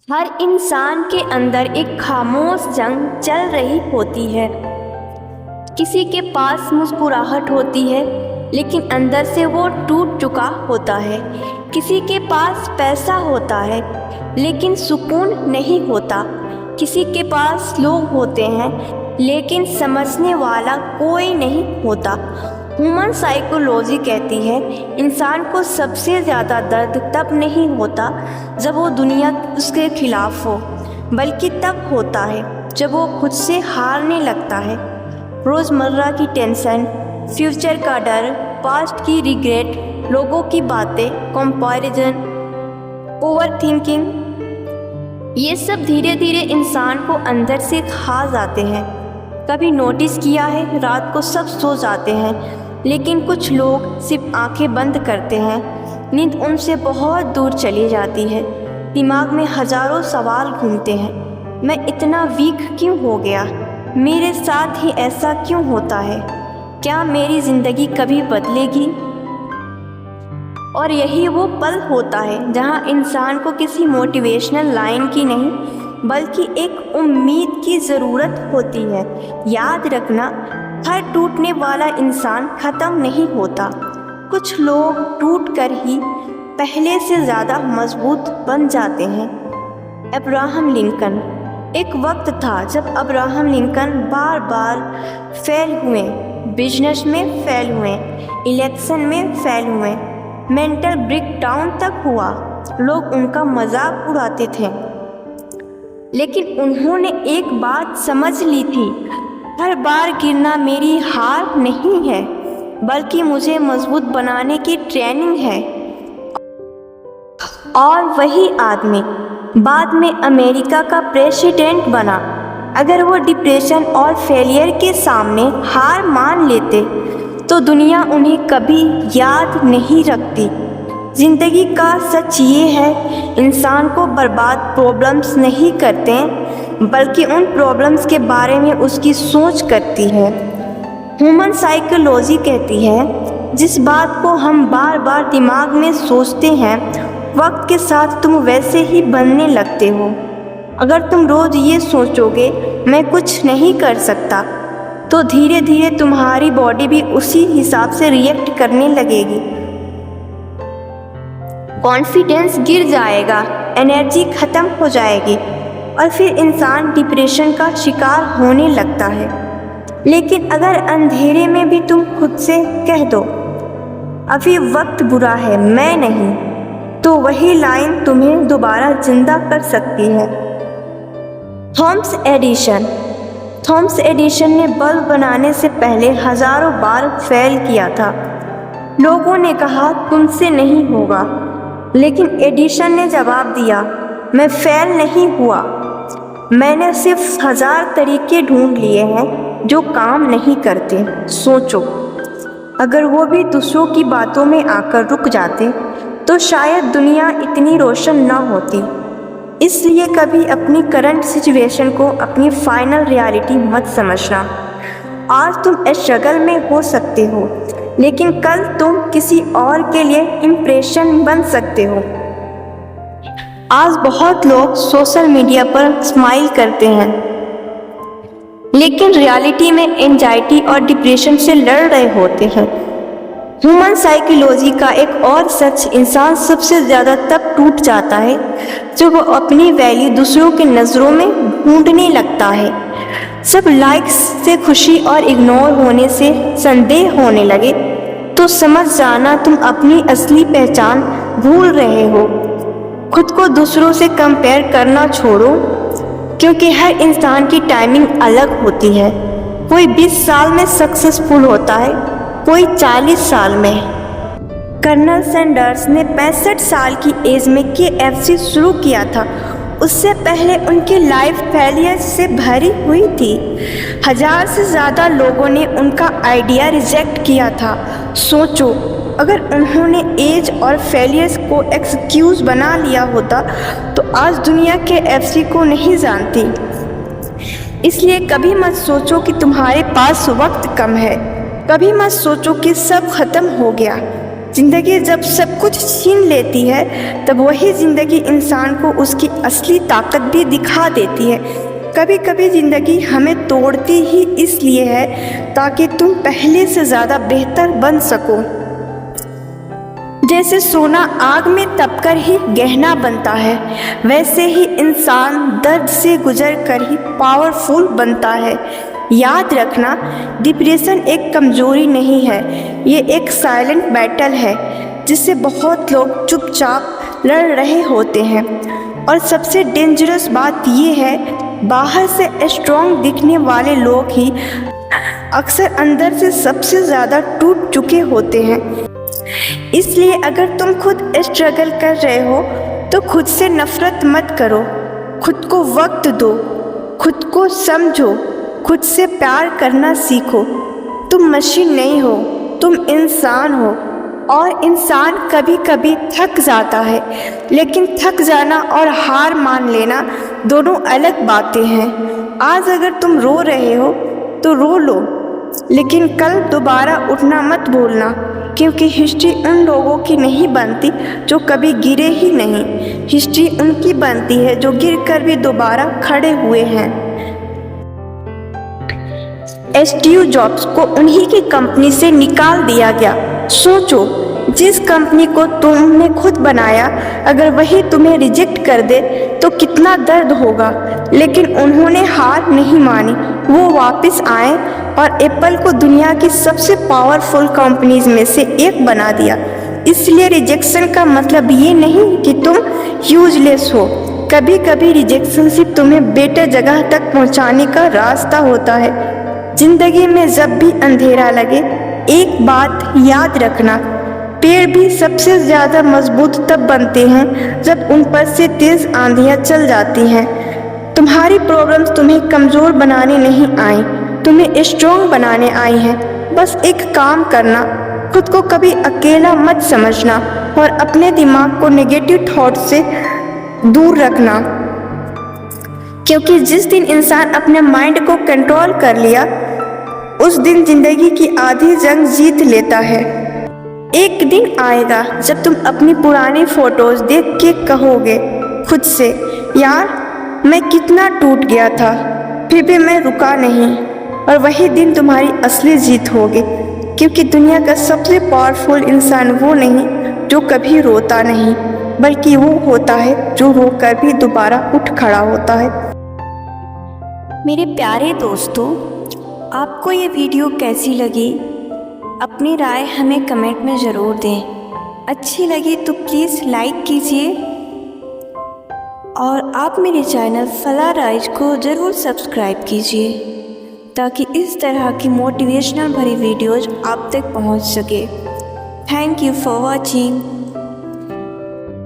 हर इंसान के अंदर एक खामोश जंग चल रही होती है। किसी के पास मुस्कुराहट होती है लेकिन अंदर से वो टूट चुका होता है। किसी के पास पैसा होता है लेकिन सुकून नहीं होता। किसी के पास लोग होते हैं लेकिन समझने वाला कोई नहीं होता। ह्यूमन साइकोलॉजी कहती है इंसान को सबसे ज़्यादा दर्द तब नहीं होता जब वो दुनिया उसके खिलाफ हो, बल्कि तब होता है जब वो खुद से हारने लगता है। रोज़मर्रा की टेंशन, फ्यूचर का डर, पास्ट की रिग्रेट, लोगों की बातें, कंपैरिजन, ओवर थिंकिंग, ये सब धीरे धीरे इंसान को अंदर से खा जाते हैं। कभी नोटिस किया है, रात को सब सो जाते हैं लेकिन कुछ लोग सिर्फ आंखें बंद करते हैं, नींद उनसे बहुत दूर चली जाती है। दिमाग में हजारों सवाल घूमते हैं, मैं इतना वीक क्यों हो गया, मेरे साथ ही ऐसा क्यों होता है, क्या मेरी ज़िंदगी कभी बदलेगी। और यही वो पल होता है जहां इंसान को किसी मोटिवेशनल लाइन की नहीं बल्कि एक उम्मीद की ज़रूरत होती है। याद रखना, हर टूटने वाला इंसान ख़त्म नहीं होता। कुछ लोग टूट कर ही पहले से ज़्यादा मजबूत बन जाते हैं। Abraham Lincoln. एक वक्त था जब अब्राहम लिंकन बार बार फेल हुए, बिजनेस में फेल हुए, इलेक्शन में फेल हुए, मेंटल ब्रेकडाउन तक हुआ। लोग उनका मजाक उड़ाते थे लेकिन उन्होंने एक बात समझ ली थी, हर बार गिरना मेरी हार नहीं है बल्कि मुझे मजबूत बनाने की ट्रेनिंग है। और वही आदमी बाद में अमेरिका का प्रेसिडेंट बना। अगर वो डिप्रेशन और फेलियर के सामने हार मान लेते तो दुनिया उन्हें कभी याद नहीं रखती। ज़िंदगी का सच ये है, इंसान को बर्बाद प्रॉब्लम्स नहीं करते बल्कि उन प्रॉब्लम्स के बारे में उसकी सोच करती है। ह्यूमन साइकोलॉजी कहती है जिस बात को हम बार बार दिमाग में सोचते हैं वक्त के साथ तुम वैसे ही बनने लगते हो। अगर तुम रोज़ ये सोचोगे मैं कुछ नहीं कर सकता तो धीरे धीरे तुम्हारी बॉडी भी उसी हिसाब से रिएक्ट करने लगेगी। कॉन्फिडेंस गिर जाएगा, एनर्जी ख़त्म हो जाएगी और फिर इंसान डिप्रेशन का शिकार होने लगता है। लेकिन अगर अंधेरे में भी तुम खुद से कह दो अभी वक्त बुरा है, मैं नहीं, तो वही लाइन तुम्हें दोबारा जिंदा कर सकती है। थॉमस एडिसन ने बल्ब बनाने से पहले हजारों बार फेल किया था। लोगों ने कहा तुमसे नहीं होगा, लेकिन एडिसन ने जवाब दिया मैं फेल नहीं हुआ, मैंने सिर्फ 1000 तरीके ढूंढ लिए हैं जो काम नहीं करते। सोचो, अगर वो भी दूसरों की बातों में आकर रुक जाते तो शायद दुनिया इतनी रोशन ना होती। इसलिए कभी अपनी करंट सिचुएशन को अपनी फाइनल रियलिटी मत समझना। आज तुम स्ट्रगल में हो सकते हो लेकिन कल तुम किसी और के लिए इम्प्रेशन बन सकते हो। आज बहुत लोग सोशल मीडिया पर स्माइल करते हैं लेकिन रियलिटी में एंजाइटी और डिप्रेशन से लड़ रहे होते हैं। ह्यूमन साइकोलॉजी का एक और सच, इंसान सबसे ज़्यादा तब टूट जाता है जब वो अपनी वैल्यू दूसरों के नज़रों में ढूंढने लगता है। सब लाइक्स से खुशी और इग्नोर होने से संदेह होने लगे तो समझ जाना तुम अपनी असली पहचान भूल रहे हो। खुद को दूसरों से कंपेयर करना छोड़ो, क्योंकि हर इंसान की टाइमिंग अलग होती है। कोई 20 साल में सक्सेसफुल होता है, कोई 40 साल में। कर्नल सैंडर्स ने 65 साल की एज में KFC शुरू किया था। उससे पहले उनकी लाइफ फेलियर से भरी हुई थी। 1000 से ज़्यादा लोगों ने उनका आइडिया रिजेक्ट किया था। सोचो, अगर उन्होंने एज और फेलियर्स को एक्सक्यूज़ बना लिया होता तो आज दुनिया KFC को नहीं जानती। इसलिए कभी मत सोचो कि तुम्हारे पास वक्त कम है, कभी मत सोचो कि सब खत्म हो गया। ज़िंदगी जब सब कुछ छीन लेती है तब वही ज़िंदगी इंसान को उसकी असली ताकत भी दिखा देती है। कभी कभी ज़िंदगी हमें तोड़ती ही इसलिए है ताकि तुम पहले से ज़्यादा बेहतर बन सको। जैसे सोना आग में तपकर ही गहना बनता है, वैसे ही इंसान दर्द से गुजर कर ही पावरफुल बनता है। याद रखना, डिप्रेशन एक कमजोरी नहीं है, ये एक साइलेंट बैटल है जिससे बहुत लोग चुपचाप लड़ रहे होते हैं। और सबसे डेंजरस बात ये है, बाहर से स्ट्रॉन्ग दिखने वाले लोग ही अक्सर अंदर से सबसे ज़्यादा टूट चुके होते हैं। इसलिए अगर तुम खुद स्ट्रगल कर रहे हो तो खुद से नफरत मत करो, खुद को वक्त दो, खुद को समझो, खुद से प्यार करना सीखो। तुम मशीन नहीं हो, तुम इंसान हो, और इंसान कभी कभी थक जाता है, लेकिन थक जाना और हार मान लेना दोनों अलग बातें हैं। आज अगर तुम रो रहे हो तो रो लो, लेकिन कल दोबारा उठना मत भूलना, क्योंकि हिस्ट्री उन लोगों की नहीं बनती जो कभी गिरे ही नहीं। हिस्ट्री उनकी बनती है जो गिरकर भी दोबारा खड़े हुए हैं। स्टीव जॉब्स को उन्हीं की कंपनी से निकाल दिया गया। सोचो, जिस कंपनी को तुमने खुद बनाया, अगर वही तुम्हें रिजेक्ट कर दे तो कितना दर्द होगा। लेकिन उन्होंने हार नहीं मानी, वो वापस आए और एप्पल को दुनिया की सबसे पावरफुल कंपनीज में से एक बना दिया। इसलिए रिजेक्शन का मतलब ये नहीं कि तुम यूजलेस हो। कभी कभी रिजेक्शन सिर्फ तुम्हें बेटर जगह तक पहुंचाने का रास्ता होता है। जिंदगी में जब भी अंधेरा लगे, एक बात याद रखना, पेड़ भी सबसे ज़्यादा मजबूत तब बनते हैं जब उन पर से तेज आंधियाँ चल जाती हैं। तुम्हारी प्रॉब्लम्स तुम्हें कमज़ोर बनाने नहीं आई, तुम्हें स्ट्रॉन्ग बनाने आई हैं। बस एक काम करना, खुद को कभी अकेला मत समझना और अपने दिमाग को नेगेटिव थॉट से दूर रखना, क्योंकि जिस दिन इंसान अपने माइंड को कंट्रोल कर लिया, उस दिन जिंदगी की आधी जंग जीत लेता है। एक दिन आएगा जब तुम अपनी पुरानी फोटोज देख के कहोगे खुद से, यार मैं कितना टूट गया था, फिर भी मैं रुका नहीं। और वही दिन तुम्हारी असली जीत होगी, क्योंकि दुनिया का सबसे पावरफुल इंसान वो नहीं जो कभी रोता नहीं, बल्कि वो होता है जो रोकर भी दोबारा उठ खड़ा होता है। मेरे प्यारे दोस्तों, आपको ये वीडियो कैसी लगी? अपनी राय हमें कमेंट में ज़रूर दें। अच्छी लगी तो प्लीज़ लाइक कीजिए और आप मेरे चैनल फला राइज को ज़रूर सब्सक्राइब कीजिए, ताकि इस तरह की मोटिवेशनल भरी वीडियोज़ आप तक पहुंच सके। Thank you for watching.